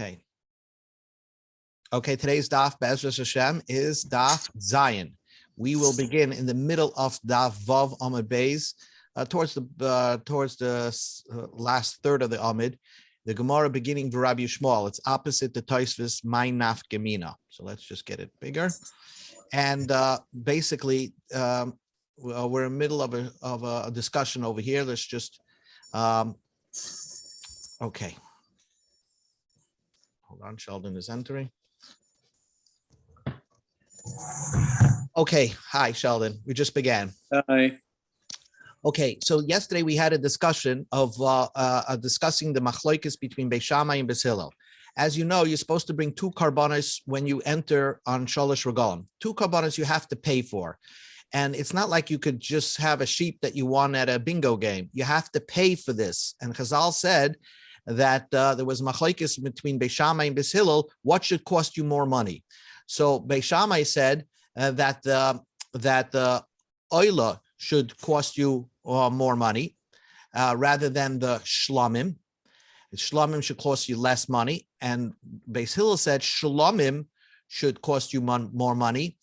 Okay. Okay, today's Daf, Be'ezras Hashem, is Daf Zion. We will begin in the middle of Daf Vav Amud Beis, towards the last third of the Amud. The Gemara beginning with Rabbi Yishmael. It's opposite the Tosfos Mein Naf Gemina. So let's just get it bigger. And basically, we're in the middle of a discussion over here. Let's just, okay. Hold on, Sheldon is entering. Okay, hi, Sheldon. We just began. Hi. Okay, so yesterday we had a discussion of discussing the machlokes between Beis Shammai and Beis Hillel. As you know, you're supposed to bring 2 karbanos when you enter on Sholosh Regalim. 2 karbanos you have to pay for. And it's not like you could just have a sheep that you won at a bingo game. You have to pay for this. And Chazal said that there was machlokes between Beis Shammai and Beis Hillel. What should cost you more money? So Beis Shammai said that the oila should cost you more money rather than the shlamim. The shlamim should cost you less money. And Beis Hillel said shlamim should cost you more money,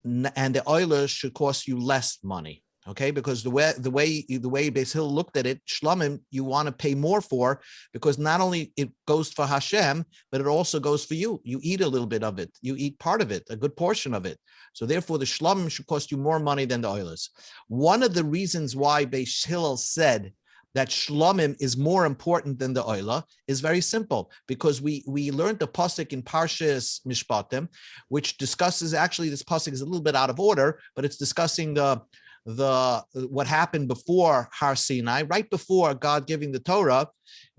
and the oilers should cost you less money. Okay, because the way Beis Hillel looked at it, shlamim you want to pay more for, because not only it goes for Hashem, but it also goes for you. You eat a little bit of it. You eat part of it, a good portion of it. So therefore, the shlamim should cost you more money than the oilers. One of the reasons why Beis Hillel said that shlamim is more important than the oila is very simple, because we learned the pasuk in Parshas Mishpatim, which discusses, actually this pasuk is a little bit out of order, but it's discussing what happened before Har Sinai. Right before God giving the Torah,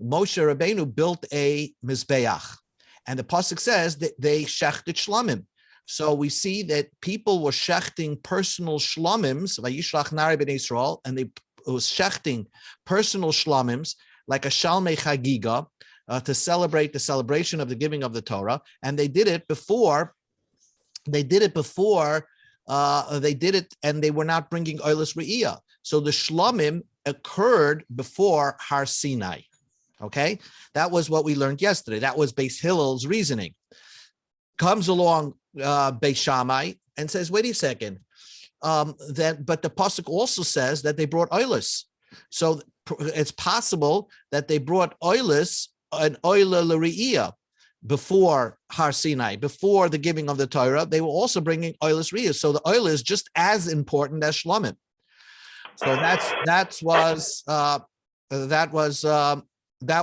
Moshe Rabbeinu built a mizbeach, and the pasuk says that they shechted shlamim. So we see that people were shechting personal shlamims, vayishlach nari b'nei Yisrael, and they was shechting personal shlamims like a shalmei chagigah to celebrate the celebration of the giving of the Torah, and they did it before. And they were not bringing oilus re'iyah. So the shlamim occurred before Har Sinai. Okay, that was what we learned yesterday. That was Beis Hillel's reasoning. Comes along Beis Shammai and says, wait a second. But the pasuk also says that they brought oilus. So it's possible that they brought oilus, an oila l're'iyah, before Har Sinai, before the giving of the Torah. They were also bringing oilus re'iyah. So the oil is just as important as shlamim. So that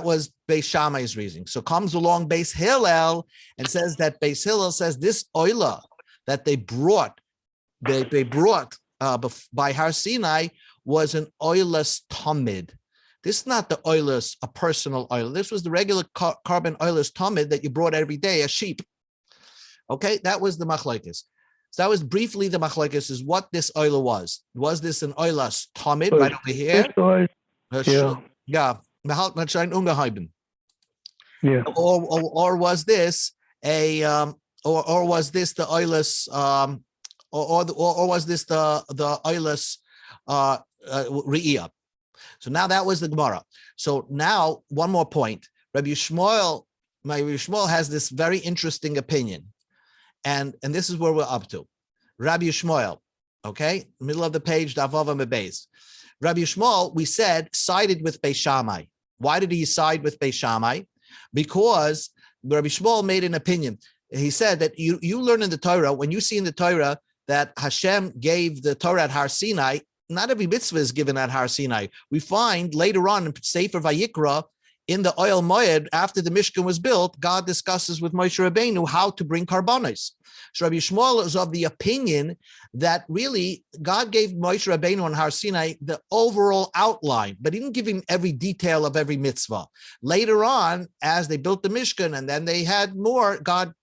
was Beis Shammai's reasoning. So comes along Beis Hillel and says that Beis Hillel says this oila that they brought by Har Sinai was an oilus tamid. This is not the oilus, a personal oil. This was the regular carbon oilus tamid that you brought every day, a sheep. Okay, that was the machlokes. So that was briefly the machlokes, is what this oil was. Was this an oilus tamid right over here? Yeah. Yeah. Or was this a or was this the oilus or was this the oilus re'iyah? So now that was the Gemara. So now one more point. Rabbi Yishmael has this very interesting opinion, and this is where we're up to. Rabbi Yishmael, okay, middle of the page, Daf Vav Amud Beis. Rabbi Yishmael, we said, sided with Beis Shammai. Why did he side with Beis Shammai? Because Rabbi Yishmael made an opinion. He said that you learn in the Torah, when you see in the Torah that Hashem gave the Torah at Har Sinai, not every mitzvah is given at Har Sinai. We find later on in Sefer Vayikra, in the Oil Moed, after the Mishkan was built, God discusses with Moshe Rabbeinu how to bring karbanos. So Rabbi Yishmael is of the opinion that really God gave Moshe Rabbeinu on Har Sinai the overall outline, but he didn't give him every detail of every mitzvah. Later on, as they built the Mishkan and then they had more, God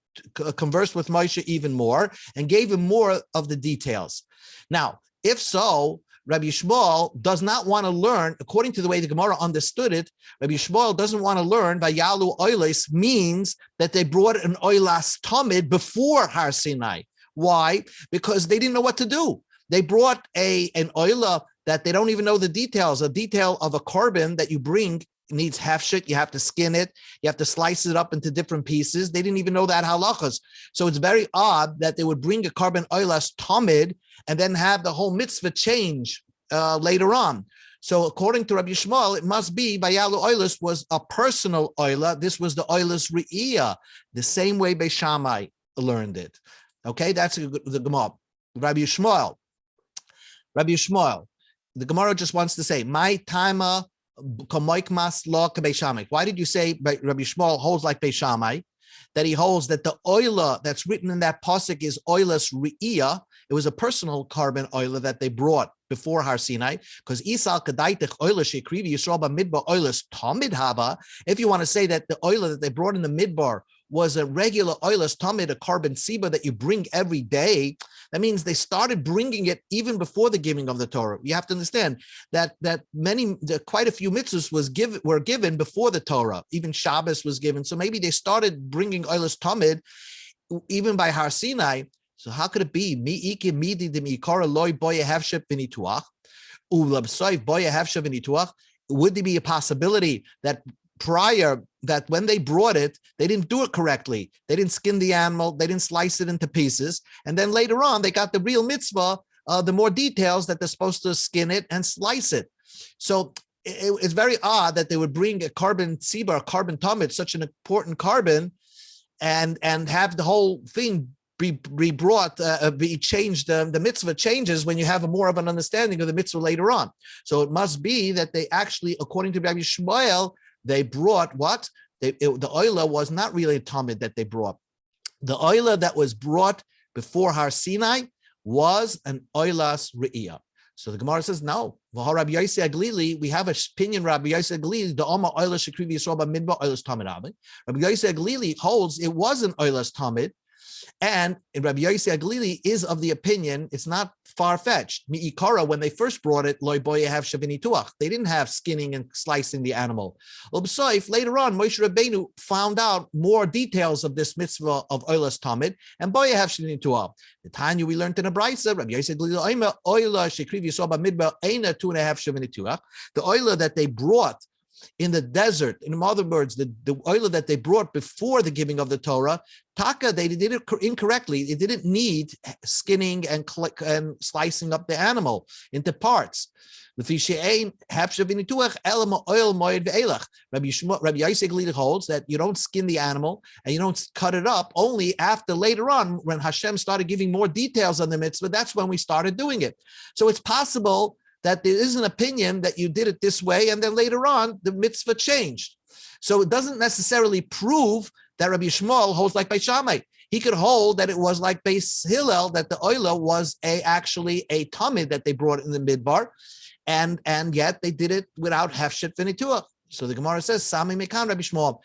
conversed with Moshe even more and gave him more of the details. Now, if so, Rabbi Yishmael does not want to learn, according to the way the Gemara understood it, Rabbi Yishmael doesn't want to learn Vayalu oiles means that they brought an oilas tamid before Har Sinai. Why? Because they didn't know what to do. They brought an oila that they don't even know the details, a detail of a korban that you bring needs hefshit. You have to skin it. You have to slice it up into different pieces. They didn't even know that halachas. So it's very odd that they would bring a carbon oilas tamid and then have the whole mitzvah change later on. So according to Rabbi Shmuel, it must be Bayalu oilas was a personal oila. This was the oilas re'iyah, the same way Beis Shammai learned it. Okay, that's the Gemara. Rabbi Shmuel, the Gemara just wants to say, my taima kamoikmas law Beis Shammai. Why did you say Rabbi Shmuel holds like Beis Shammai? That he holds that the oila that's written in that pasuk is oilas re'iyah. It was a personal carbon oila that they brought before Har Sinai, because Isal Kadaitich oila shekrivi Yisrael midbar oilas tamid haba. If you want to say that the oila that they brought in the midbar was a regular oilas tamid, a carbon siba that you bring every day, that means they started bringing it even before the giving of the Torah. You have to understand that quite a few mitzvahs were given before the Torah. Even Shabbos was given. So maybe they started bringing oilas tamid even by Har Sinai. So how could it be? Would there be a possibility that prior, that when they brought it, they didn't do it correctly? They didn't skin the animal, they didn't slice it into pieces, and then later on they got the real mitzvah, the more details that they're supposed to skin it and slice it. So it's very odd that they would bring a carbon tzibah, a carbon tamid, such an important carbon, and have the whole thing be changed. The mitzvah changes when you have more of an understanding of the mitzvah later on. So it must be that they actually, according to Rabbi Shmuel, they brought what? The oila was not really a tamid that they brought. The oila that was brought before Har Sinai was an oilas re'iyah. So the Gemara says, no. We have an opinion, Rabbi Yosef Aglili, the Oma oila shekrivi Yisrael midbar oilas tamid. Rabbi Yosef Aglili holds it was an oilas tamid. And Rabbi Yosef Aglili is of the opinion it's not far-fetched. Mi'ikara, when they first brought it, loy boye have shavini tuach. They didn't have skinning and slicing the animal. Later on, Moshe Rabbeinu found out more details of this mitzvah of oilas tamid, and boye have shavini tuach. The Tanya we learned in a brayso, Rabbi Yosef Aglili oila shekriv yisroba midbar eina 2.5 shavini tuach. The oila that they brought in the desert, in other words, the oil that they brought before the giving of the Torah, taka, they did it incorrectly. It didn't need skinning and slicing up the animal into parts. Rabbi Yosef Aglili holds that you don't skin the animal and you don't cut it up only after later on when Hashem started giving more details on the mitzvah. That's when we started doing it. So it's possible that there is an opinion that you did it this way, and then later on, the mitzvah changed. So it doesn't necessarily prove that Rabbi Shmuel holds like Beis Shammai. He could hold that it was like Beis Hillel, that the oila was actually a tamid that they brought in the midbar, and yet they did it without hefshit v'nituach. So the Gemara says, Sami mekan Rabbi Shmuel.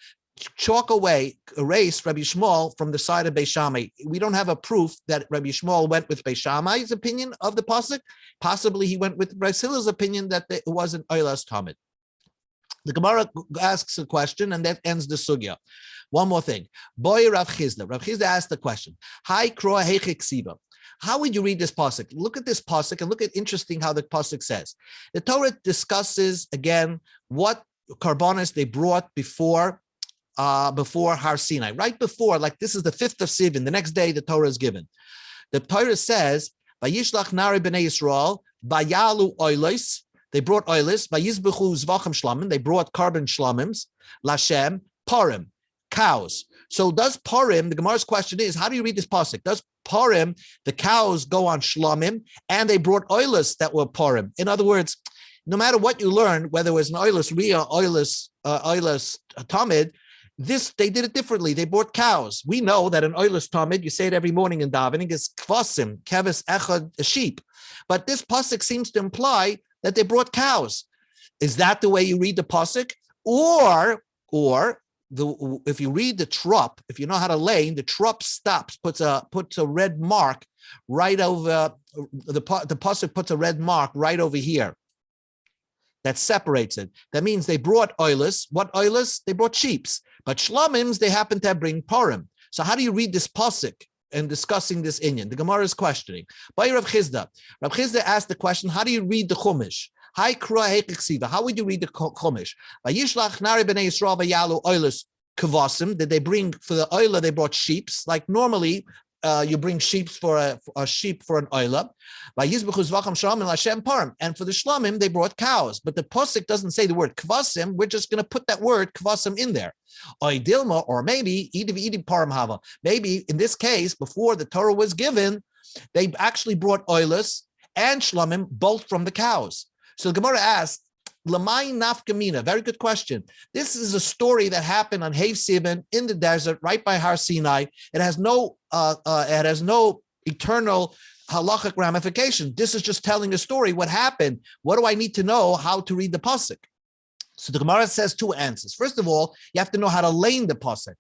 Chalk away, erase Rabbi Shmuel from the side of Beis Shammai. We don't have a proof that Rabbi Shmuel went with Beis Shammai's opinion of the pasuk. Possibly he went with Beis Hillel's opinion that it was an oilas tamid. The Gemara asks a question, and that ends the sugya. One more thing. Boy Rav Chizda. Rav Chizda asked the question. Hi kroa heichik siva. How would you read this pasuk? Look at this pasuk and look at interesting how the pasuk says. The Torah discusses again what karbanos they brought before Har Sinai, right before, like this is the 5th of Sivan, the next day the Torah is given. The Torah says, Vayishlach nari b'nei Yisrael, Vayalu oilis, they brought oilis, Vayizbechu zvachim shlamim, they brought carbon shlamims, Lashem, parim, cows. So does parim, the Gemara's question is, how do you read this pasuk? Does parim, the cows go on shlamim, and they brought oilis that were parim? In other words, no matter what you learn, whether it was an oilis riyah, oilis tamid, they did it differently. They bought cows. We know that an oilas tamid, you say it every morning in davening, is kvasim, keves echad, a sheep. But this pasuk seems to imply that they brought cows. Is that the way you read the pasuk? Or if you read the trup, if you know how to lane, the trup stops, puts a red mark right over the pasuk puts a red mark right over here. That separates it. That means they brought oilas. What oilas? They brought sheeps. But shlamims, they happen to bring parim. So how do you read this pasuk and discussing this inyan? The Gemara is questioning. By Rav Chizda. Rav Chizda asked the question, how do you read the Chumash? Hi Krua Hekiksiva. How would you read the Chumash? Vayishlach Nari B'nai Yisrael Vayalu Oilus Kavasim. Did they bring for the oila? They brought sheeps. Like normally, you bring sheep for a sheep for an oila. And for the shlamim, they brought cows. But the posuk doesn't say the word kvasim. We're just going to put that word kvasim in there. Or maybe maybe in this case, before the Torah was given, they actually brought oilus and shlamim both from the cows. So the Gemara asks, Lamai nafkamina, very good question. This is a story that happened on Hav Sibin in the desert, right by Har Sinai. It has no eternal halachic ramification. This is just telling a story. What happened? What do I need to know how to read the pasuk? So the Gemara says two answers. First of all, you have to know how to lane the pasuk.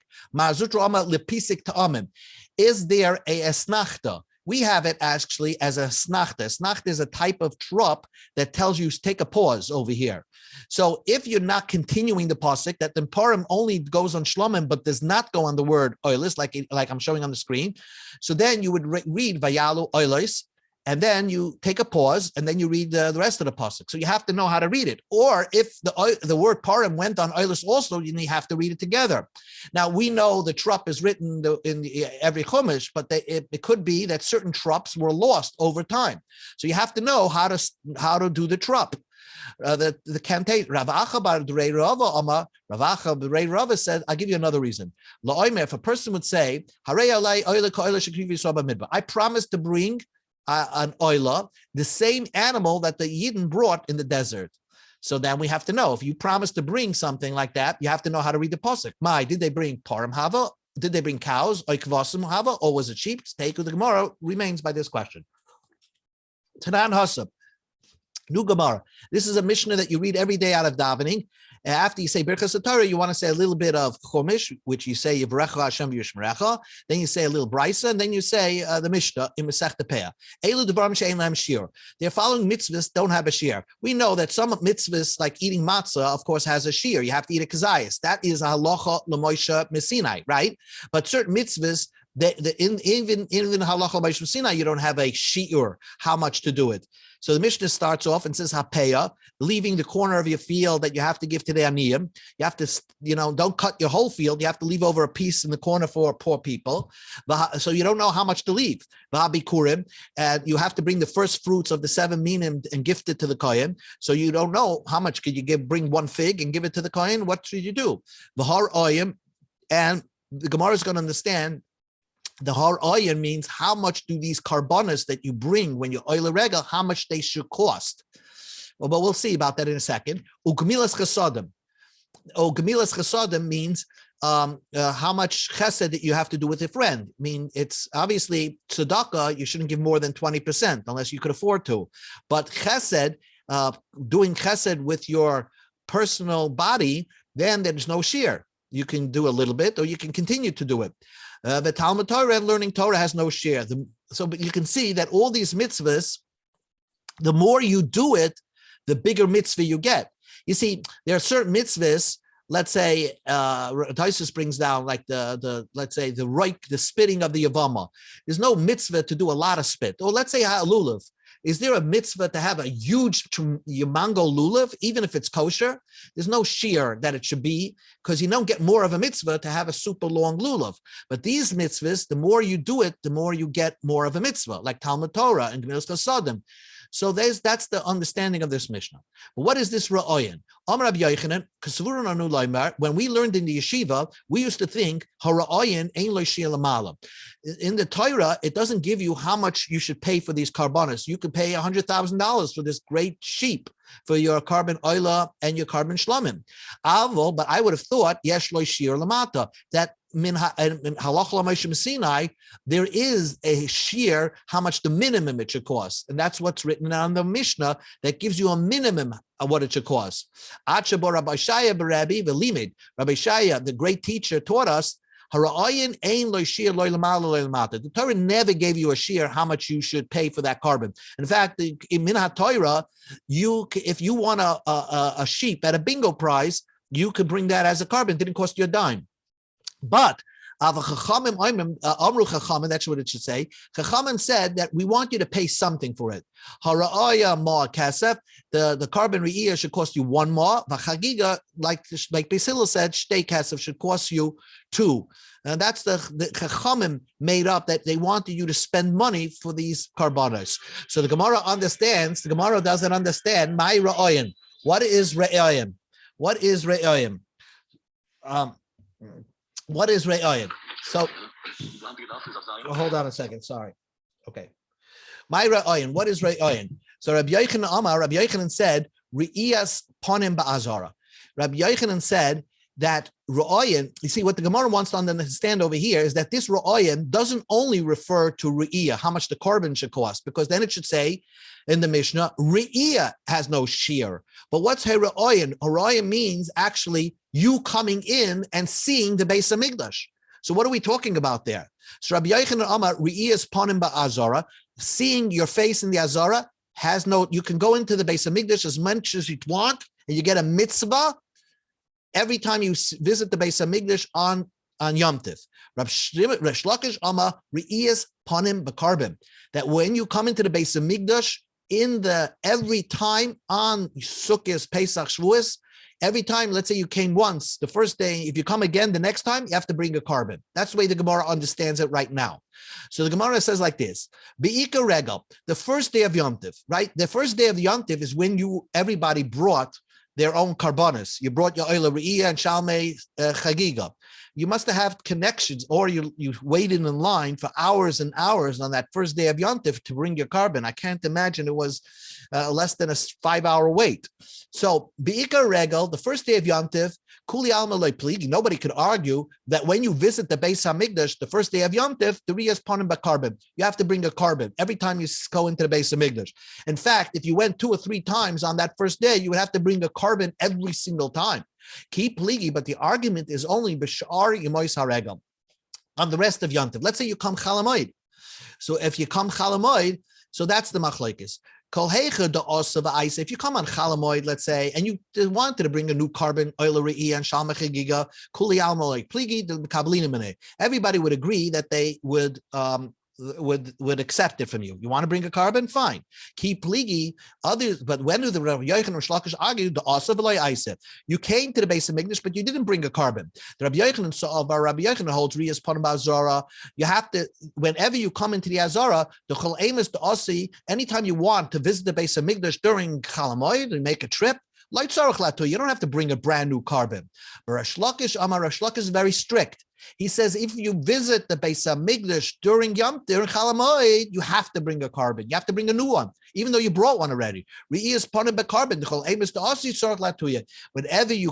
Is there a esnachta? We have it actually as a snachta. Snachta is a type of trup that tells you take a pause over here. So if you're not continuing the pasuk, that the parim only goes on shlomim but does not go on the word oilis, like I'm showing on the screen. So then you would read vayalu oilis, and then you take a pause, and then you read the rest of the pasuk. So you have to know how to read it. Or if the word parim went on oilus also, you have to read it together. Now we know the trup is written in every chumash, but it could be that certain trups were lost over time. So you have to know how to do the trup. The cantate Rav Acha bar Drei Rava Rav Acha Drei Rava said, I'll give you another reason. If a person would say, I promise to bring an oila, the same animal that the Yidden brought in the desert. So then we have to know, if you promise to bring something like that, you have to know how to read the pasuk. Did they bring parim hava? Did they bring cows? Or was it sheep? Take the Gemara remains by this question. Tanan Hasab. New Gemara. This is a Mishnah that you read every day out of davening. After you say Birchas Torah, you want to say a little bit of Chumash, which you say Yivrecha Hashem Yishmerecha. Then you say a little Brisa, and then you say the Mishnah in Masechta Peah. Elu Devarim She'ein Lahem Shir. They're following mitzvahs, don't have a shir. We know that some mitzvahs, like eating matzah, of course, has a shir. You have to eat a kazayas. That is a halacha l'Moshe Messinai, right? But certain mitzvahs, even halacha l'Moshe Messinai, you don't have a shiur, how much to do it. So the Mishnah starts off and says hapeya, leaving the corner of your field that you have to give to the aniyim. You have to, don't cut your whole field. You have to leave over a piece in the corner for poor people. So you don't know how much to leave. Bikurim, and you have to bring the first fruits of the 7 minim and gift it to the kohen. So you don't know how much could you bring 1 fig and give it to the kohen. What should you do? V'har oyim, and the Gemara is going to understand. The har oyin means how much do these carbonas that you bring when you oil a regel, how much they should cost. Well, but we'll see about that in a second. Ugemilas chesadim. Ugemilas chesadim means how much chesed that you have to do with a friend. I mean, it's obviously tzedakah, you shouldn't give more than 20% unless you could afford to. But chesed, doing chesed with your personal body, then there's no shear. You can do a little bit or you can continue to do it. The Talmud Torah and learning Torah has no share. But you can see that all these mitzvahs, the more you do it, the bigger mitzvah you get. You see, there are certain mitzvahs. Let's say Taisus brings down like the spitting of the Yavama. There's no mitzvah to do a lot of spit. Or let's say lulav. Is there a mitzvah to have a huge yamango lulav, even if it's kosher? There's no shear that it should be, because you don't get more of a mitzvah to have a super long lulav. But these mitzvahs, the more you do it, the more you get more of a mitzvah, like Talmud Torah and Gemilas Chasadim. So that's the understanding of this Mishnah. But what is this ra'oyin? When we learned in the yeshiva, we used to think hara'oyin ein lo shir lamala. In the Torah, it doesn't give you how much you should pay for these carbonas. You could pay $100,000 for this great sheep, for your carbon oila and your carbon shlamim. But I would have thought yesh lo shir lamata, that min halacha l'Moshe Sinai, there is a shear how much the minimum it should cost, and that's what's written on the Mishnah that gives you a minimum of what it should cost. Rabbi Shaya, the great teacher, taught us the Torah never gave you a shear how much you should pay for that carbon. In fact, in Minhat Torah, if you want a sheep at a bingo prize, you could bring that as a carbon. It didn't cost you a dime. But Amru Chachamim, that's what it should say. Chachamim said that we want you to pay something for it. Hara'aya ma kasef, the carbon re'iyah should cost you 1 ma. V'chagiga, like Beis Hillel said, shtei kasef should cost you 2. And that's the Chachamim made up that they wanted you to spend money for these karbanos. So the Gemara understands. The Gemara doesn't understand. My ra'oyin. What is re'oyin? What is re'oyin? What is re'oyin? So, hold on a second. Sorry. Okay. My re'oyin. What is re'oyin? So Rabbi Yochanan said, re'iyas ponim ba'azara. Rabbi Yochanan said that re'oyin, you see what the Gemara wants to understand over here is that this re'oyin doesn't only refer to re'iyah, how much the carbon should cost, because then it should say in the Mishnah, re'iyah has no shear. But what's re'oyin? Re'oyin means actually you coming in and seeing the Beis Hamikdash. So what are we talking about there? So Rabbi Yochanan Amar, re'iyas ponim ba'azara, seeing your face in the Azara has no, you can go into the Beis Hamikdash as much as you want, and you get a mitzvah every time you visit the Beis Hamikdash on Yom Tiv. Resh Lakish Amar, re'iyas ponim b'karbim, that when you come into the Beis Hamikdash every time on Sukkot, Pesach, Shavuos, every time, let's say you came once, the first day, if you come again the next time, you have to bring a carbon. That's the way the Gemara understands it right now. So the Gemara says like this, Be'ika Regal, the first day of Yom Tiv, right? The first day of Yom Tiv is when everybody brought their own karbanos. You brought your oila re'iyah and shalmei chagigah. You must have connections, or you waited in line for hours and hours on that first day of Yom Tiv to bring your carbon. I can't imagine it was less than a 5-hour wait. So, Be'ikar Regal, the first day of Yom Tiv, Kuli Alma Loi Pligi, nobody could argue that when you visit the Beis Hamikdash, the first day of Yom Tiv, the Riyas Ponim B'Karbon, you have to bring a carbon every time you go into the Beis Hamikdash. In fact, if you went 2 or 3 times on that first day, you would have to bring a carbon every single time. Keep pligi, but the argument is only b'shar yemois haregel on the rest of Yom Tov. Let's say you come chalamoid. So if you come chalamoid, so that's the machlokes. Kol heicha da osa v'aisa. If you come on chalamoid, let's say, and you wanted to bring a new carbon, oil re'iyah and shalma chagiga, kuli alma like pligi the kablina meneh. Everybody would agree that they would accept it from you. You want to bring a carbon? Fine. Keep pligi others, but when do the Rabbi Yochanan and Shlakish argue the asa v'loy aisa? You came to the Beis Hamikdash, but you didn't bring a carbon. The Rabbi Yochanan Rabbi Yochanan holds riyas ponim ba'azara. You have to, whenever you come into the Azara, the chol emes the asi. Anytime you want to visit the Beis Hamikdash during Chalamoid and make a trip, you don't have to bring a brand new carbon. But Resh Lakish is very strict. He says if you visit the Beis Hamikdash during Chalamoid, you have to bring a carbon. You have to bring a new one, even though you brought one already. Whenever you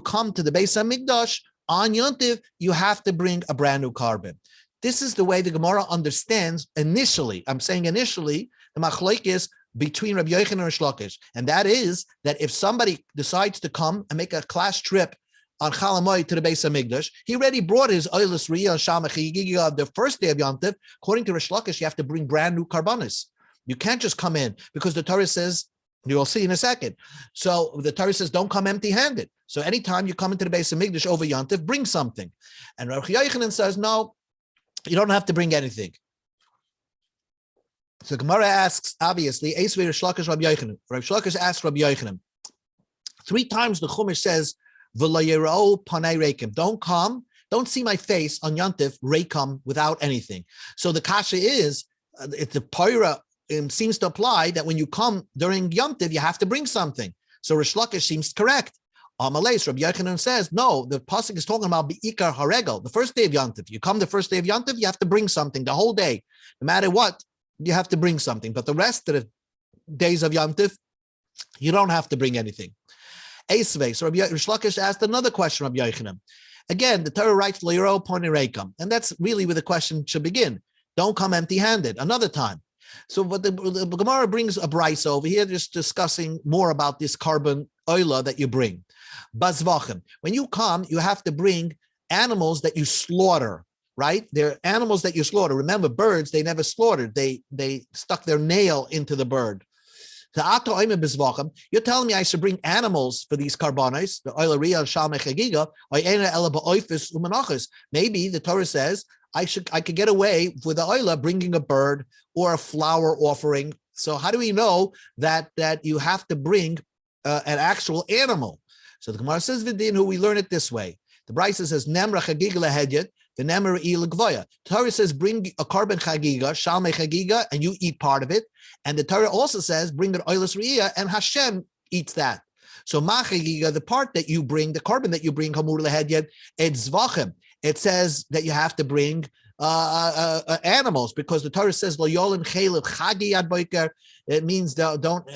come to the Beis Hamikdash on Yom Tov, you have to bring a brand new carbon. This is the way the Gemara understands initially. I'm saying initially, the machlokes between Rabbi Yochanan and Resh Lakish, and that is that if somebody decides to come and make a class trip on Chalamoid to the Beis Hamikdash, he already brought his oilus riyah and shalma chagiga the first day of Yom Tov. According to Resh Lakish, you have to bring brand new karbanis. You can't just come in because the Torah says, you'll see in a second. So the Torah says, don't come empty-handed. So anytime you come into the Beis Hamikdash over Yom Tov, bring something. And Rabbi Yochanan says, no, you don't have to bring anything. So Gemara asks, obviously, Eisvei Resh Lakish Rabbi Yochanan. Rabbi Lakish asks Rabbi Yochanan. 3 times the Chumash says, don't come, don't see my face on Yom Tov, reikam, without anything. So the kasha is, if the Torah seems to apply that when you come during Yom Tov, you have to bring something. So Resh Lakish seems correct. Amalei, Rabbi Yochanan says, no, the pasuk is talking about Be'ikar Haregel, the first day of Yom Tov. You come the first day of Yom Tov, you have to bring something the whole day. No matter what, you have to bring something. But the rest of the days of Yom Tov, you don't have to bring anything. Eisvei. So Rabbi Lakish asked another question, Rabbi Yochanan. Again, the Torah writes, Le'iro ponireikam. And that's really where the question should begin. Don't come empty-handed. Another time. So but the Gemara brings a brisa over here, just discussing more about this carbon oila that you bring. Bazvachim. When you come, you have to bring animals that you slaughter, right? They're animals that you slaughter. Remember, birds, they never slaughtered. They stuck their nail into the bird. You're telling me I should bring animals for these karbanos, the oil riyah, shalmei chagiga, ela ba'oifis u'menachos. Maybe the Torah says I could get away with the oila bringing a bird or a flower offering. So how do we know that you have to bring an actual animal? So the Gemara says Vidin, who we learn it this way. The Brisa says Nemra Chagigah Lehedyet, the Nemra Ilagvoya. The Torah says bring a carbon Chagigah, Shalmei Chagigah, and you eat part of it. And the Torah also says bring an oilus Riyah, and Hashem eats that. So Ma Chagigah, the part that you bring, the carbon that you bring, Hamur Lehedyet, it's Zvachim. It says that you have to bring animals, because the Torah says lo yolin chelev chagi ad boiker. It means don't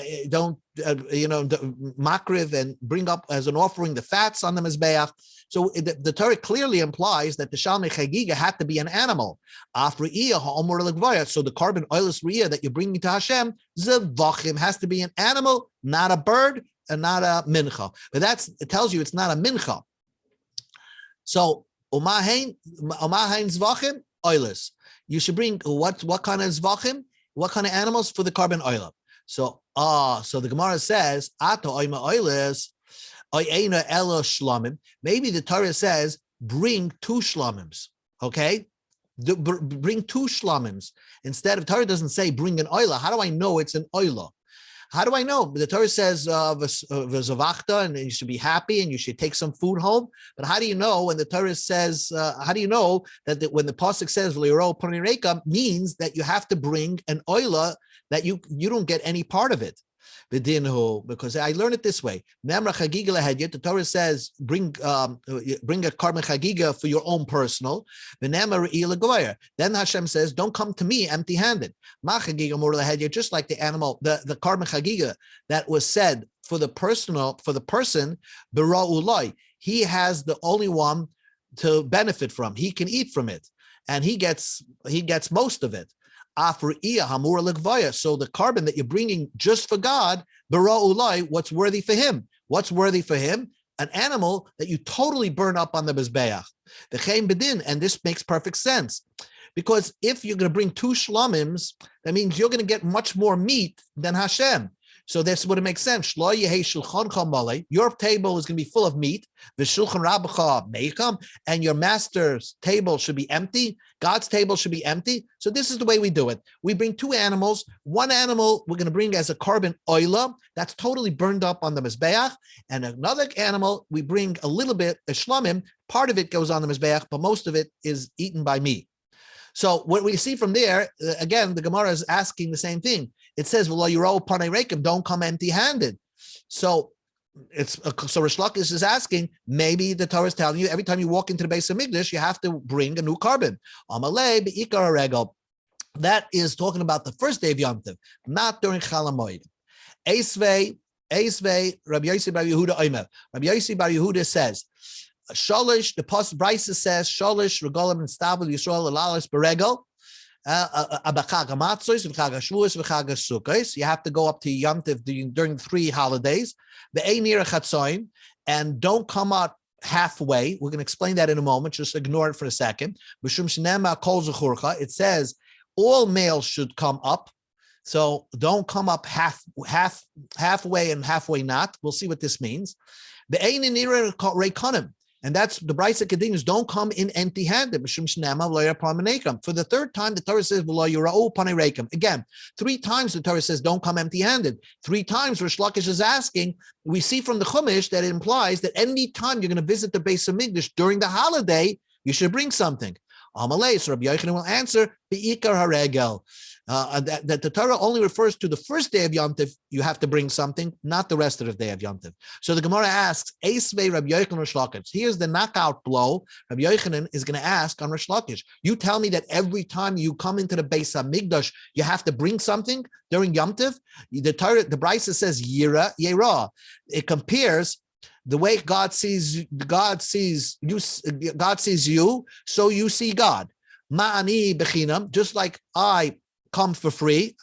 makriv and bring up as an offering the fats on the mizbeach. So the Torah clearly implies that the shalmei chagigah had to be an animal. After so the carbon oilus riyah that you're bringing to Hashem, zevachim, has to be an animal, not a bird and not a mincha. But it tells you it's not a mincha. So umahain zvachim oilus. You should bring what kind of zvachim? What kind of animals for the carbon oil? So the Gemara says ato oima oilus oyena elo shlamim. Maybe the Torah says bring 2 shlamims. Okay, bring 2 shlamims instead of Torah doesn't say bring an oila. How do I know it's an oila? How do I know? The Torah says v'zavachta, and you should be happy and you should take some food home. But how do you know when the Torah says? How do you know that when the pasuk says v'leiro poni reika means that you have to bring an oila that you don't get any part of it? Because I learned it this way. The Torah says bring a carbon chagiga for your own personal. Then Hashem says, don't come to me empty-handed. Just like the animal, the carbon chagiga that was said for the person, he has the only one to benefit from. He can eat from it, and he gets most of it. So the carbon that you're bringing just for God, what's worthy for him? What's worthy for him? An animal that you totally burn up on the mizbeach. And this makes perfect sense. Because if you're going to bring 2 shlamims, that means you're going to get much more meat than Hashem. So that's what it makes sense. Your table is going to be full of meat, and your master's table should be empty. God's table should be empty. So this is the way we do it. We bring 2 animals. One animal we're going to bring as a carbon oila that's totally burned up on the mizbeach, and another animal we bring a little bit a shlamim. Part of it goes on the mizbeach, but most of it is eaten by me. So what we see from there, again, the Gemara is asking the same thing. It says, "Well, don't come empty-handed." So Rish Lakish is asking, maybe the Torah is telling you every time you walk into the Beis Hamikdash, you have to bring a new carbon. That is talking about the first day of Yom Tov, not during Chol Hamoed. Eisvei Rabbi Yossi Bar Yehuda Omer. Rabbi Yossi Bar Yehuda says, Sholish, the Post Brisa says, Sholish Regolim and Stabel Yisrael Alalis Beregel. You have to go up to Yom Tov during 3 holidays. And don't come out halfway. We're going to explain that in a moment. Just ignore it for a second. It says all males should come up. So don't come up halfway and halfway not. We'll see what this means. And that's the Brisa continues, don't come in empty-handed. For the 3rd time, the Torah says, again, 3 times the Torah says, don't come empty-handed. 3 times Rish Lakish is asking, we see from the Chumash that it implies that any time you're going to visit the Beis Hamikdash during the holiday, you should bring something. Amalei, so Rabbi Yochanan will answer, Be'ikar haregel. That the Torah only refers to the first day of Yom Tov, you have to bring something, not the rest of the day of Yom Tov. So the Gemara asks, Eisvei Rabbi Yochanan Rish Lakish. Here's the knockout blow. Rabbi Yochanan is going to ask on Rish Lakish. You tell me that every time you come into the Beis Hamikdash, you have to bring something during Yom Tov? The Brisa says Yera. It compares the way God sees you, so you see God. Ma'ani bechinam, just like I come for free.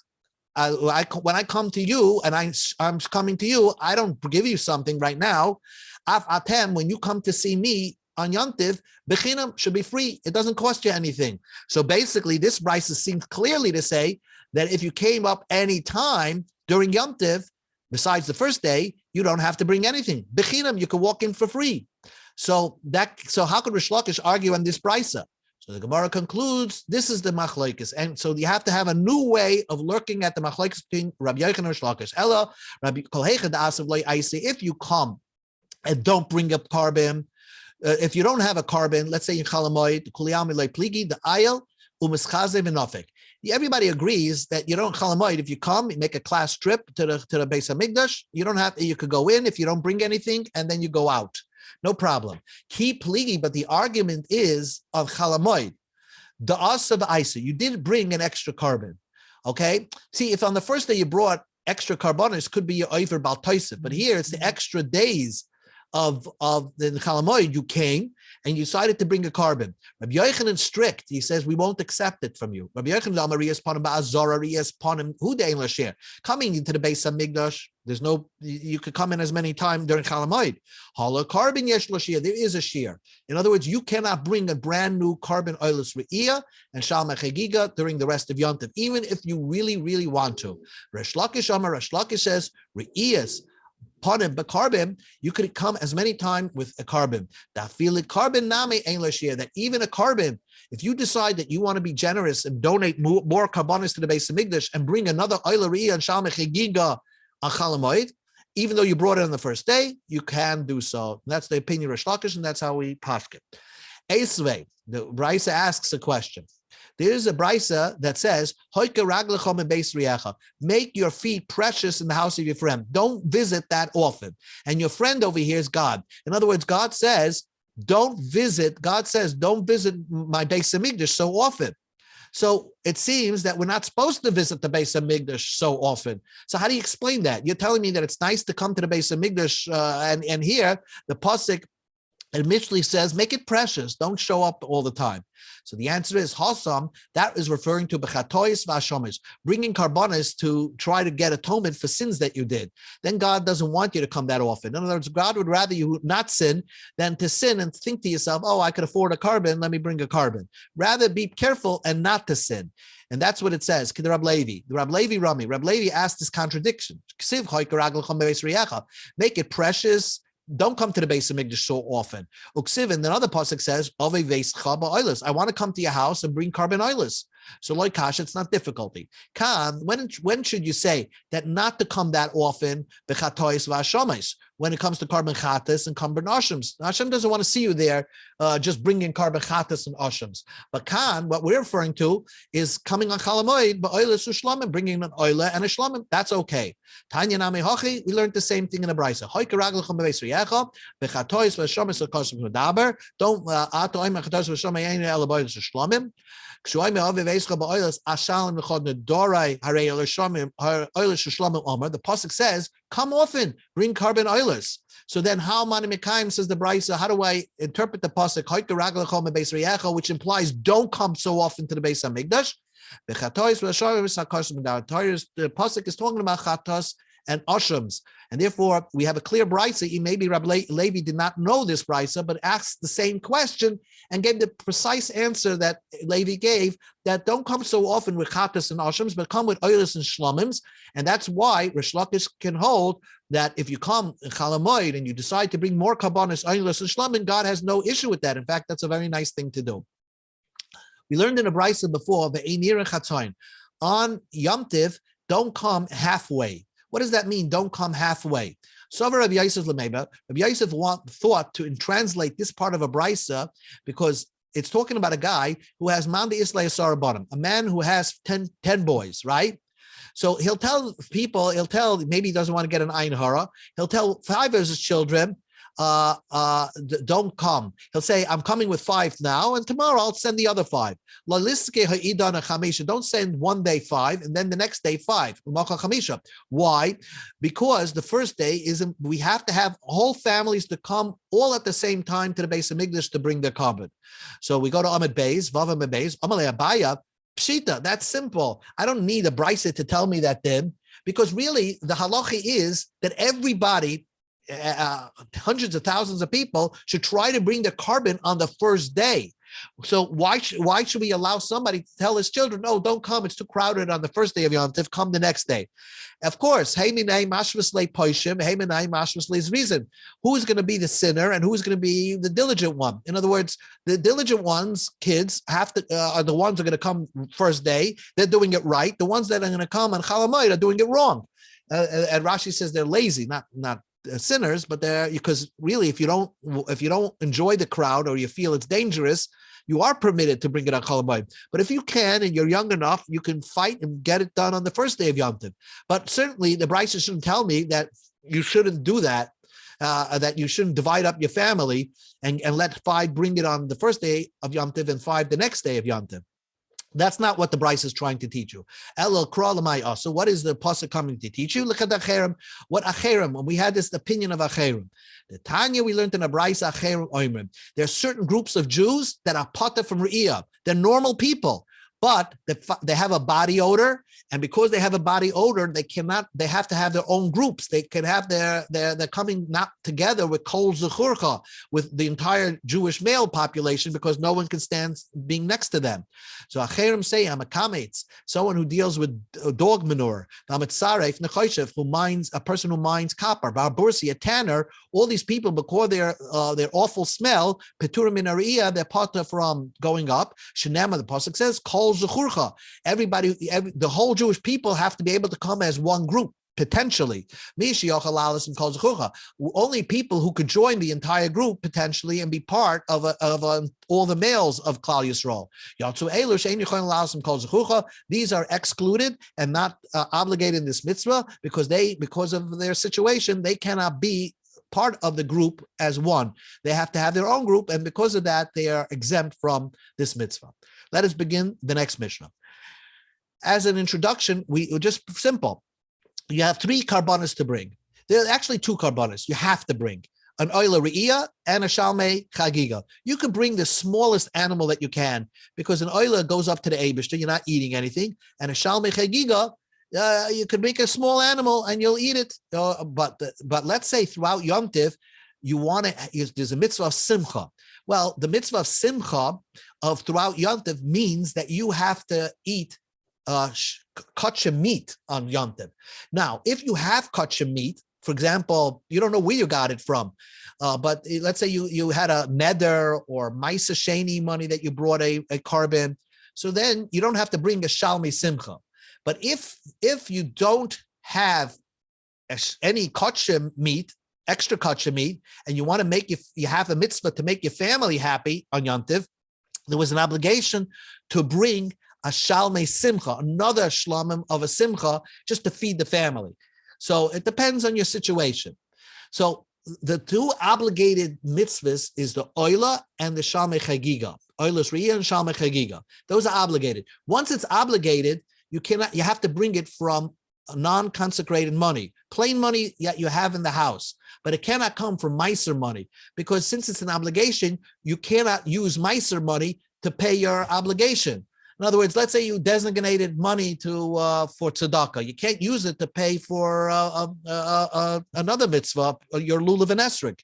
When I come to you and I'm coming to you, I don't give you something right now. Atem, when you come to see me on Yom Tov, bechinam should be free. It doesn't cost you anything. So basically, this Brisa seems clearly to say that if you came up any time during Yom Tov, besides the first day, you don't have to bring anything. Bechinam, you can walk in for free. So how could Rish Lakish argue on this Brisa? So So the Gemara concludes, this is the machlokes. And so you have to have a new way of looking at the machlokes between Rabbi Yochanan and Rish Lakish. Ella, Rabbi Kol Heichad Asav Lo Yaisi, if you come and don't bring up carbon, if you don't have a carbon, let's say in Chalamoid, Kuliyami Lo Pligi, the Ayel, Umischazev and Nofik. Everybody agrees that you don't Chalamoid. If you come, you make a class trip to the Beis Hamikdash, you don't have, you could go in if you don't bring anything, and then you go out. No problem. Keep pligi, but the argument is on Chalamoid. The asa the isa. You did bring an extra carbon. Okay. See, if on the first day you brought extra carbonis, could be your over baltoisiv, but here it's the extra days of the Chalamoid. You came and you decided to bring a carbon. Rabbi Yochanan strict. He says we won't accept it from you. Rabbi Yochanan Amarias Ponim Ba'azora Rias Ponim Hudein Lashir. Coming into the base of Migdash, there's no. You could come in as many times during Chalamoid. Hala carbon yesh lashir. There is a shear. In other words, you cannot bring a brand new carbon oilus re'iyah and shalma chagigah during the rest of Yontiv, even if you really, really want to. Rish Lakish Amar Rish Lakish says re'iyas. Ponim, but carbon, you could come as many times with a carbon. That even a carbon, if you decide that you want to be generous and donate more carbonis to the base of Migdash and bring another oileria and shalmech giga on Chalamoid, even though you brought it on the first day, you can do so. And that's the opinion of Rish Lakish, and that's how we pashke. Esvei, the Brisa asks a question. There's a brisa that says, make your feet precious in the house of your friend. Don't visit that often. And your friend over here is God. In other words, God says, don't visit my Beis Hamikdash so often. So it seems that we're not supposed to visit the Beis Hamikdash so often. So how do you explain that? You're telling me that it's nice to come to the Beis Hamikdash, and here the pasuk initially says, make it precious. Don't show up all the time. So the answer is Hasam. That is referring to Bechatois Vashomis, bringing carbonis to try to get atonement for sins that you did. Then God doesn't want you to come that often. In other words, God would rather you not sin than to sin and think to yourself, oh, I could afford a carbon. Let me bring a carbon. Rather be careful and not to sin. And that's what it says. The Rab Levi asked this contradiction. Make it precious. Don't come to the base of Mikdash so often. Uksiv, and another pasuk says, I want to come to your house and bring carbon oilers. So like Kash, it's not difficulty. When should you say that not to come that often, when it comes to carbon chatas and carbon ashams? Hashem doesn't want to see you there just bringing carbon chatas and ashams. But what we're referring to is coming on Chalamoid, but oilers ushlamim, bringing an oiler and a shlamim. That's okay. Tanya nami hochi, we learned the same thing in the brisa. Don't the pasuk says, come often, bring carbon oilers. So then how Mani Mekayim, says the Brisa, how do I interpret the pasuk, which implies don't come so often to the Beis Hamikdash? The pasuk is talking about chatos and ashams, and therefore we have a clear brisa. Maybe Rabbi Levi did not know this brisa, but asked the same question and gave the precise answer that Levi gave, that don't come so often with chatas and ashams, but come with oilers and shlomims. And that's why Rish Lakish can hold that if you come in Chalamoid and you decide to bring more karbanis, oilers and shlomim, God has no issue with that. In fact, that's a very nice thing to do. We learned in a brisa before, the Einir Chatzain, on Yom Tiv, don't come halfway. What does that mean? Don't come halfway. So Rabbi Yosef Lemeba, Rabbi Yosef thought to translate this part of a brisa because it's talking about a guy who has Manda Islay Sarabanim, a man who has 10 boys, right? So he'll tell people, maybe he doesn't want to get an Ein Hara, he'll tell 5 of his children, don't come. He'll say, I'm coming with 5 now, and tomorrow I'll send the other 5. Don't send one day 5, and then the next day 5. Why? Because the first day we have to have whole families to come all at the same time to the Beis Hamikdash to bring their carbon. So we go to Amid Beis, Vav Amid Beis, Amalei Abaya, Pshita, that's simple. I don't need a brisa to tell me that then, because really the halacha is that everybody, hundreds of thousands of people, should try to bring the carbon on the first day. So why should we allow somebody to tell his children, no, don't come, it's too crowded on the first day of Yom Tov, come the next day? Of course, reason. Who's going to be the sinner and who's going to be the diligent one? In other words, the diligent ones, kids, have to are the ones who are going to come first day. They're doing it right. The ones that are going to come on Chol Hamoed are doing it wrong. And Rashi says they're lazy, not sinners, but they're, because really, if you don't enjoy the crowd or you feel it's dangerous, you are permitted to bring it on Chol Hamoed. But if you can and you're young enough, you can fight and get it done on the first day of Yom Tov. But certainly the Brisa shouldn't tell me that you shouldn't do that, that you shouldn't divide up your family and let 5 bring it on the first day of Yom Tov and 5 the next day of Yom Tov. That's not what the Brisa is trying to teach you. So what is the pasuk coming to teach you? Look at the acherim. What acherim? When we had this opinion of acherim, the Tanya we learned in a Brisa acherim oimrim. There are certain groups of Jews that are pata from Re'iyah. They're normal people, but they have a body odor, and because they have a body odor, they have to have their own groups. They can have they're coming not together with kol zechurcha, with the entire Jewish male population, because no one can stand being next to them. So acherim say, I'm a kametz, someone who deals with dog manure, who mines, a person who mines copper, barbursi, a tanner, all these people, because their awful smell, peturim in ariyah, they're pata from going up. Shenema, the pasuk says, kol zechurcha. Everybody, the whole Jewish people have to be able to come as one group, potentially. Only people who could join the entire group potentially and be part of all the males of Klal Yisrael. These are excluded and not obligated in this mitzvah because of their situation, they cannot be part of the group as one. They have to have their own group, and because of that, they are exempt from this mitzvah. Let us begin the next Mishnah. As an introduction, we just simple. You have 3 karbanos to bring. There are actually 2 karbanos you have to bring: an oila re'iyah and a shalmei chagigah. You can bring the smallest animal that you can, because an oila goes up to the Eibishter, you're not eating anything, and a shalmei chagigah, you could make a small animal and you'll eat it. But let's say throughout Yom Tov, there's a mitzvah of simcha. Well, the mitzvah of simcha of throughout Yom Tov means that you have to eat kosher meat on Yom Tov. Now, if you have kosher meat, for example, you don't know where you got it from, but let's say you had a neder or ma'aser sheni money that you brought a carbon, so then you don't have to bring a shalmei simcha. But if you don't have any kosher meat, extra kosher meat, and you want to you have a mitzvah to make your family happy on Yom Tov, there was an obligation to bring a shalmei simcha, another shlamim of a simcha, just to feed the family. So it depends on your situation. So the 2 obligated mitzvahs is the oila and the shalmei chagigah. Oilas re'iyah and shalmei chagigah. Those are obligated. Once it's obligated, you have to bring it from non-consecrated money, plain money that you have in the house, but it cannot come from ma'aser money, because since it's an obligation, you cannot use ma'aser money to pay your obligation. In other words, let's say you designated money for tzedakah. You can't use it to pay for another mitzvah, your lulav and esrog.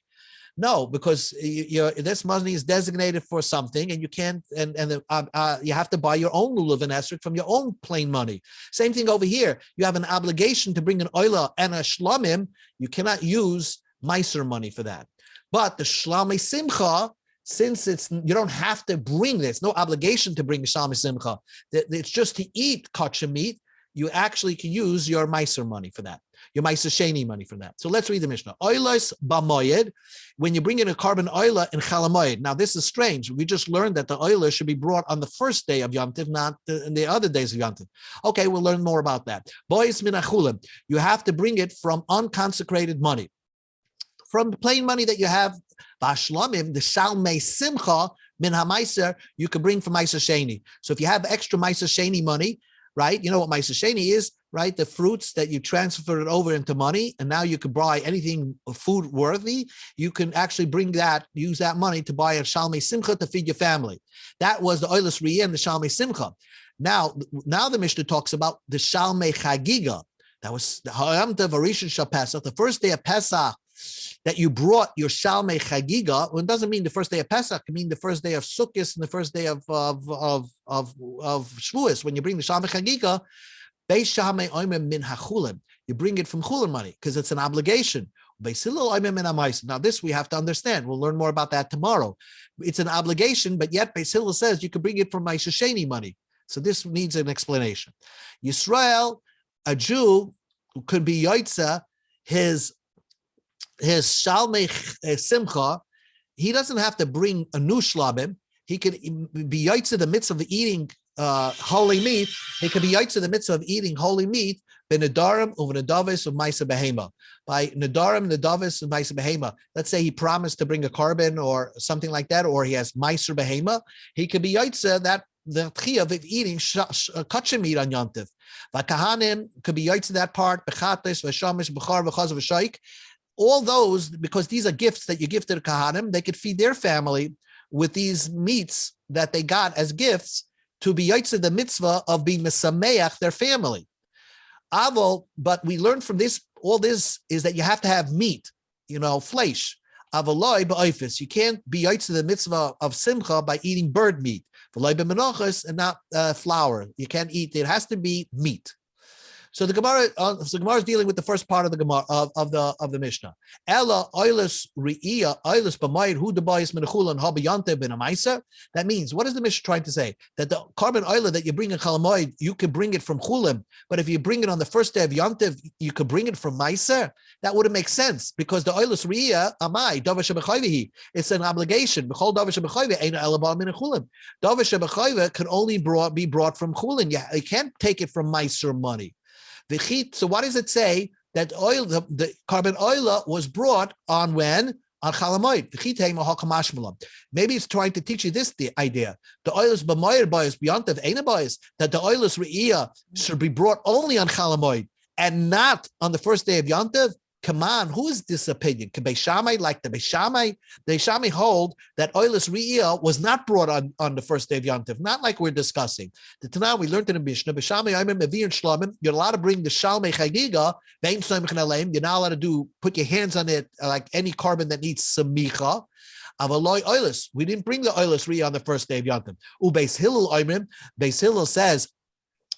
No, because this money is designated for something, and you can't, you have to buy your own lulav and esrog from your own plain money. Same thing over here. You have an obligation to bring an oila and a shlamim. You cannot use ma'aser money for that. But the shalmei simcha, since you don't have to bring this, no obligation to bring shalmei simcha. It's just to eat kosher meat. You actually can use your ma'aser money for that, your ma'aser sheni money for that. So let's read the Mishnah. Oilos b'moyed, when you bring in a carbon oila in Chol Hamoed. Now this is strange. We just learned that the oila should be brought on the first day of Yom Tov, not in the other days of Yom Tov. Okay, we'll learn more about that. Bois min achulim, you have to bring it from unconsecrated money, from plain money that you have. Bashlamim, the shalmei simcha min hamaiser, you can bring from ma'aser sheni. So if you have extra ma'aser sheni money, right? You know what ma'aser sheni is, right? The fruits that you transfer it over into money, and now you can buy anything food worthy. You can actually use that money to buy a shalmei simcha to feed your family. That was the oilas re'iyah and the shalmei simcha. Now the Mishnah talks about the shalmei chagigah. That was the Hayam Tov Arishan Shal Pesach, the first day of Pesach. that you brought your Shalmei Chagigah, well, it doesn't mean the first day of Pesach. It means the first day of Sukkot and the first day of Shavuos. When you bring the Shalmei Chagigah, Beis Shamei Oimim min hachulim. You bring it from chulin money because it's an obligation. Now, this we have to understand. We'll learn more about that tomorrow. It's an obligation, but yet Beis Hillel says you can bring it from my Shesheni money. So this needs an explanation. Yisrael, a Jew, could be Yoitza, his Shalmei Simcha. He doesn't have to bring a new shlabim. He could be Yoitza the mitzvah of eating holy meat. He could be Yoitza the mitzvah of eating holy meat. Benadarim uvenadavis of Maisa Behema. By Nadarim, Nadavis, and Maisa Behema. Let's say he promised to bring a carbon or something like that, or he has Maisa Behema. He could be Yaitza that the Chiyav of eating kachim meat on Yontif. Vakahanim could be Yaitza that part, Bechatis, Vashamish, Bechar, Vachaz, Vashaik. All those, because these are gifts that you give to the Kahanim, they could feed their family with these meats that they got as gifts to be Yaitza the mitzvah of being Mesameach, their family. Avol, but we learned from this, all this is that you have to have meat, flesh. Avoloi ba'ifis. You can't be yaitz to the mitzvah of simcha by eating bird meat. V'loi b'menachos, and not flour. You can't eat. It has to be meat. So the Gemara is dealing with the first part of the Gemara of the Mishnah. Ella oilus re'iyah oilus b'mayir hu debayis menechulan habayante b'namaisa. That means, what is the Mishnah trying to say? That the carbon oil that you bring in Chalamoid, you could bring it from chulim, but if you bring it on the first day of Yontiv, you could bring it from Meiser. That wouldn't make sense because the oilus re'iyah amai davar shebechayvihi. It's an obligation. B'chol davar shebechayvih ain't elabal min chulim. Davar shebechayvih can only be brought from chulin. You can't take it from Meiser money. So what does it say that oil, the carbon oil was brought on when? On Chalamoid. Maybe it's trying to teach you this idea. The oil is b'mayir bias beyond of ain't bias, that the oil is re'iyah should be brought only on Chalamoid and not on the first day of Yontiv. Come on, who is this opinion? Can Beis Shammai, like the Beis Shammai hold that oilus re'iyah was not brought on the first day of Yontiv, not like we're discussing. The Tanah we learned in the Mishnah, Beis Shammai Omer Mevir Shlamim, you're allowed to bring the Shalmei Chagigah, you're not allowed to put your hands on it like any carbon that needs samicha. Avaloi oilus, we didn't bring the oilus re'iyah on the first day of Yontiv. Beis Hillel Omer, Beis Hillel says,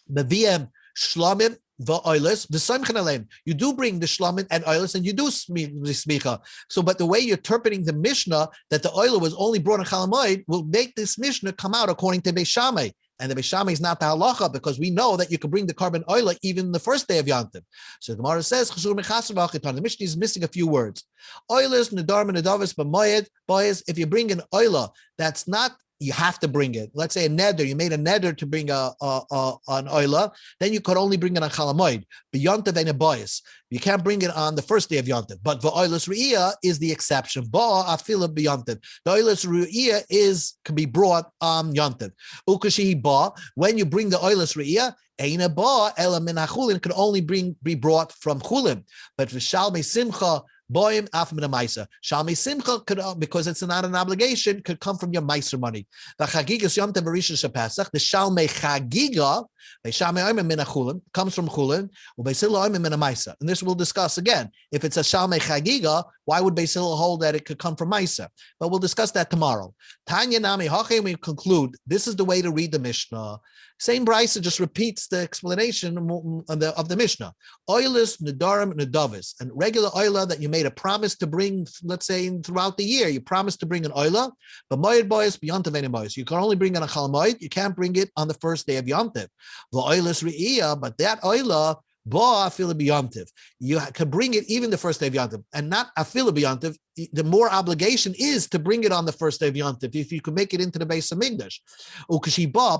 Meviem Shlamim, you do bring the shlamim and oilus, and you do smicha. So, but the way you're interpreting the Mishnah that the oil was only brought on Chalamoid will make this Mishnah come out according to Beis Shammai. And the Beis Shammai is not the halacha because we know that you can bring the carbon oil even the first day of Yontiv. So the Gemara says, the Mishnah is missing a few words. Oilus, nedarm, nedavis, b'moyed, boys. If you bring an oila that's not, you have to bring it. Let's say a neder, you made a neder to bring an oila, then you could only bring it on Chalamoid. B'yontiv and a boyas. You can't bring it on the first day of Yontiv. But the oilus re'iyah is the exception. Ba'a afila b'yontiv. The oilus re'iyah can be brought on Yontiv. Ukashihi ba, when you bring the oilus re'iyah, Eina ba ela min hachulin can only be brought from chulin. But v'shalmei simcha boim af min ha'maisa. Shalmei simcha could, because it's not an obligation, could come from your meiser money. V'chagigas yom tov rishon shepasach. The shalmei chagigah, v'shalmei oimim min hachulin, comes from chulin. U'beis Hillel oimim min ha'maisa. And this we'll discuss again. If it's a shalmei chagigah, why would Beis Hillel hold that it could come from meiser? But we'll discuss that tomorrow. Tanya nami hachem. We conclude. This is the way to read the Mishnah. Same brisa just repeats the explanation of the Mishnah. Oilus, nedarim, nedavis. And regular oila that you made a promise to bring, let's say throughout the year, you promised to bring an oila, but moed boys beyond the boys. You can only bring it on Chalamoid. You can't bring it on the first day of Yontiv. The oilus re'iyah, but that oila, Ba afila b'yontiv. You can bring it even the first day of Yontiv, and not afila b'yontiv. The more obligation is to bring it on the first day of Yontiv. If you can make it into the base of Migdash,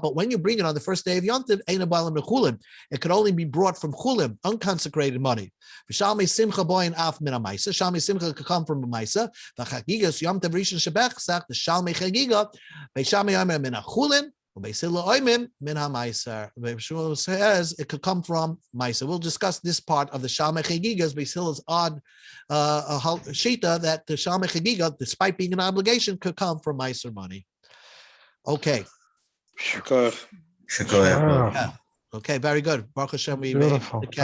but when you bring it on the first day of Yontiv, it could only be brought from chulim, unconsecrated money. Shalmei simcha boyin af min ha'maisa. Shalmei simcha could come from a maisa. V'chagigas yom tov rishon shebechsach. The shalmei chagiga be'shalmei omer min ha'chulin. Beis Hillel oimim min ha'maiser. Beis Hillel says it could come from maiser. We'll discuss this part of the Shalmei Chagigas. Beis Hillel's odd shita that the Shalmei Chagiga, despite being an obligation, could come from maiser money. Okay. Shakor. Yeah. Okay, very good. Baruch Hashem, we made the